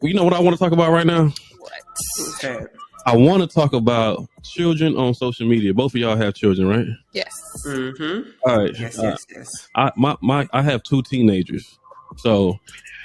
You know what I want to talk about right now? What? Okay. I want to talk about children on social media. Both of y'all have children, right? Yes. Mm-hmm. All right. Yes. I have 2 teenagers, so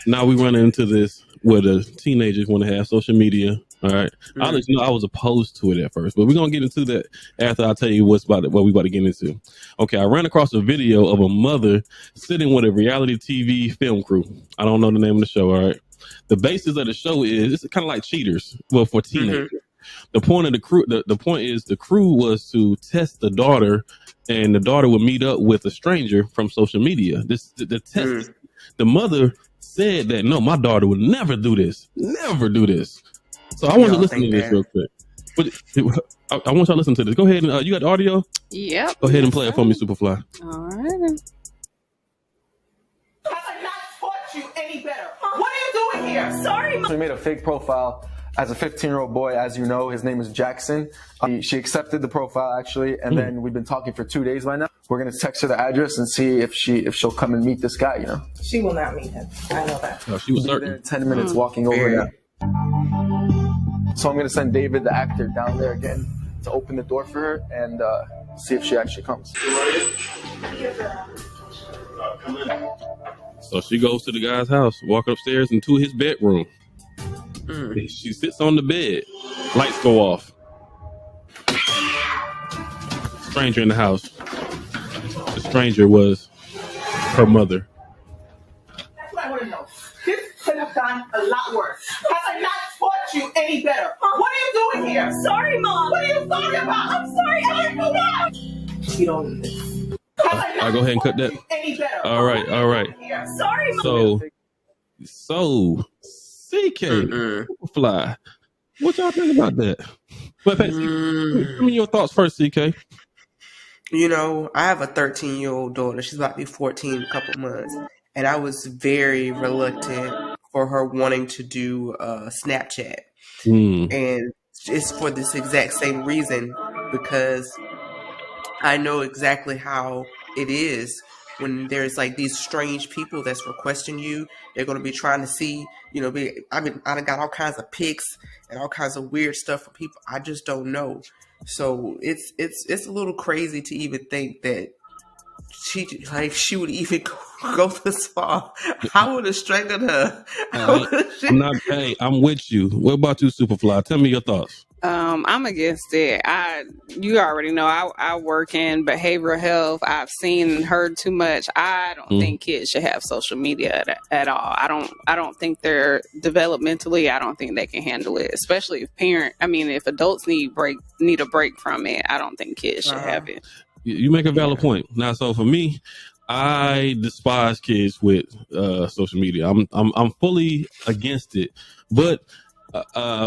now we run into this where the teenagers want to have social media. All right. I'll let you know I was opposed to it at first, but we're gonna get into that after I tell you what we about to get into. Okay, I ran across a video of a mother sitting with a reality TV film crew. I don't know the name of the show. All right. The basis of the show is it's kind of like Cheaters, well, for teenagers. The point of the crew, the point is the crew was to test the daughter, and the daughter would meet up with a stranger from social media. The test. The mother said that no, my daughter would never do this. So I want to listen to this real quick. I want y'all to listen to this. Go ahead and you got the audio? Yep. Go ahead and play it for me, Superfly. All right. Have I not taught you any better? What are you doing here? Sorry, Mom. We made a fake profile as a 15-year-old boy. As you know, his name is Jackson. She accepted the profile actually, and then we've been talking for 2 days by now. We're gonna text her the address and see if she'll come and meet this guy. You know, She will not meet him. I know that. No, she was we'll be there in 10 minutes walking over now. So I'm gonna send David, the actor, down there again to open the door for her and see if she actually comes. So she goes to the guy's house, walk upstairs into his bedroom. She sits on the bed. Lights go off. Stranger in the house. The stranger was her mother. That's what I want to know. This could have gone a lot worse. Have I not taught you any better? What are you doing here? Sorry, Mom. What are you talking about? I'm sorry. I didn't know that. You don't need this. I'll go ahead and cut that. Any better? All right. Sorry, Mom. So CK, Superfly, what y'all think about that? But give me your thoughts first, CK. You know, I have a 13-year-old daughter. She's about to be 14 in a couple months. And I was very reluctant for her wanting to do Snapchat. And it's for this exact same reason, because I know exactly how it is when there's like these strange people that's requesting you. They're going to be trying to see, you know, I done got all kinds of pics and all kinds of weird stuff from people I just don't know. So it's a little crazy to even think that she would even go this far. I would have strangled her. I'm with you. What about you, Superfly? Tell me your thoughts. I'm against it. You already know I work in behavioral health. I've seen and heard too much. I don't think kids should have social media at all. I don't think they're developmentally. I don't think they can handle it, especially if adults need a break from it. I don't think kids should have it. You make a valid point. Now, so for me, I despise kids with social media. I'm fully against it, but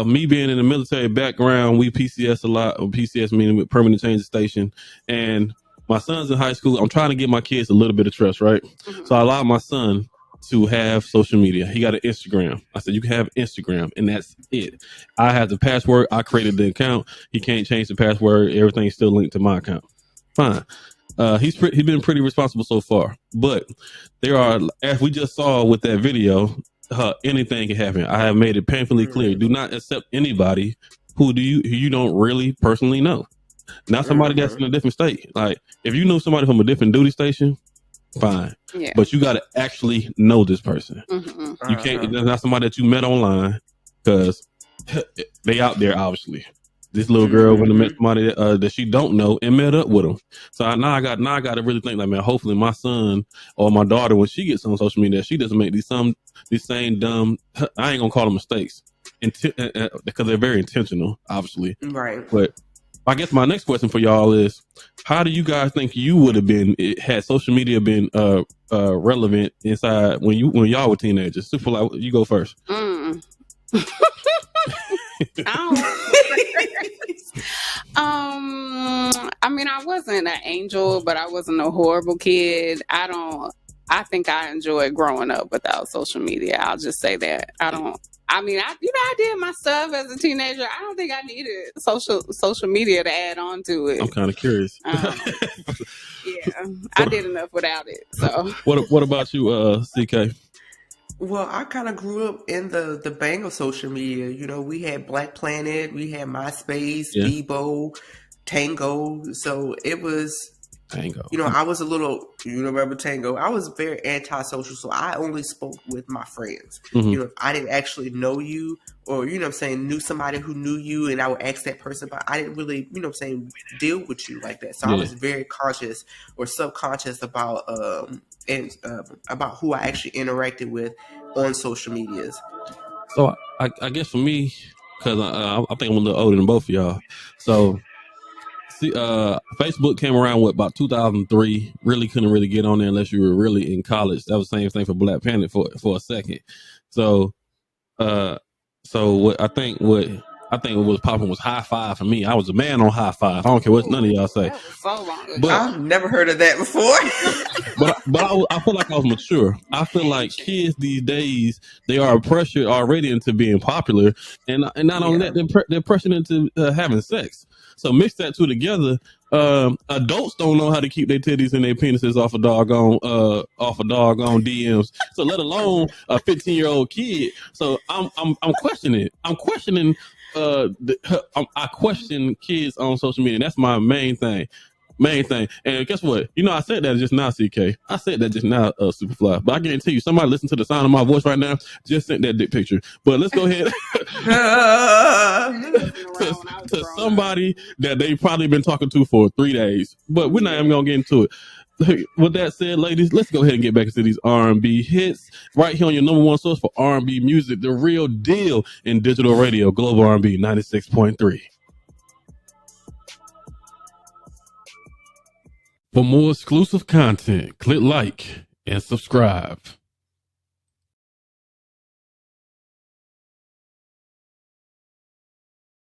me being in the military background, we PCS a lot. PCS meaning with permanent change of station, and my son's in high school. I'm trying to get my kids a little bit of trust, right? So I allowed my son to have social media. He got an Instagram. I said, you can have Instagram, and that's it. I have the password. I created the account. He can't change the password. Everything's still linked to my account. Fine. He's been pretty responsible so far, but there are, as we just saw with that video, anything can happen. I have made it painfully clear. Do not accept anybody who you don't really personally know. Not somebody that's in a different state. Like if you know somebody from a different duty station, fine. Yeah. But you got to actually know this person. You can't. That's not somebody that you met online, because they out there obviously. This little girl went and met somebody that she don't know and met up with them. So now I got to really think like, man, hopefully my son or my daughter, when she gets on social media, she doesn't make these same dumb, I ain't gonna call them mistakes, because they're very intentional, obviously. Right. But I guess my next question for y'all is, how do you guys think you would have been had social media been relevant inside when y'all were teenagers? Super, you go first. I wasn't an angel, but I wasn't a horrible kid. I think I enjoyed growing up without social media. I'll just say that. I did my stuff as a teenager. I don't think I needed social media to add on to it. I'm kind of curious. I did enough without it. So what about you, CK? Well, I kind of grew up in the bang of social media. You know, we had Black Planet, we had MySpace, Yeah. Bebo, Tango. So it was, Tango. you know, I was a little, you remember Tango? I was very antisocial, so I only spoke with my friends. Mhm. You know, I didn't actually know you, or, you know what I'm saying, knew somebody who knew you, and I would ask that person, but I didn't really, you know what I'm saying, deal with you like that. So I Yeah. was very conscious or subconscious about about who I actually interacted with on social medias. So I guess for me, because I think I'm a little older than both of y'all. So see, Facebook came around with about 2003. Really couldn't really get on there unless you were really in college. That was the same thing for Black Planet for a second. So what I think was popping was High Five for me. I was a man on High Five. I don't care what none of y'all say. That was so long ago. But I've never heard of that before. I feel like I was mature. I feel like kids these days, they are pressured already into being popular, and not only that, they're pressured into having sex. So mix that two together. Adults don't know how to keep their titties and their penises off a doggone DMs. So let alone a 15-year-old kid. So I'm questioning. I question kids on social media. That's my main thing. And guess what? You know, I said that just now, CK. I said that just now, Superfly. But I guarantee you, somebody listening to the sound of my voice right now just sent that dick picture. But let's go ahead to somebody that they've probably been talking to for 3 days. But we're not even going to get into it. With that said, ladies, let's go ahead and get back into these R&B hits right here on your number one source for R&B music, the real deal in digital radio, Global Rnb 96.3. For more exclusive content, click like and subscribe.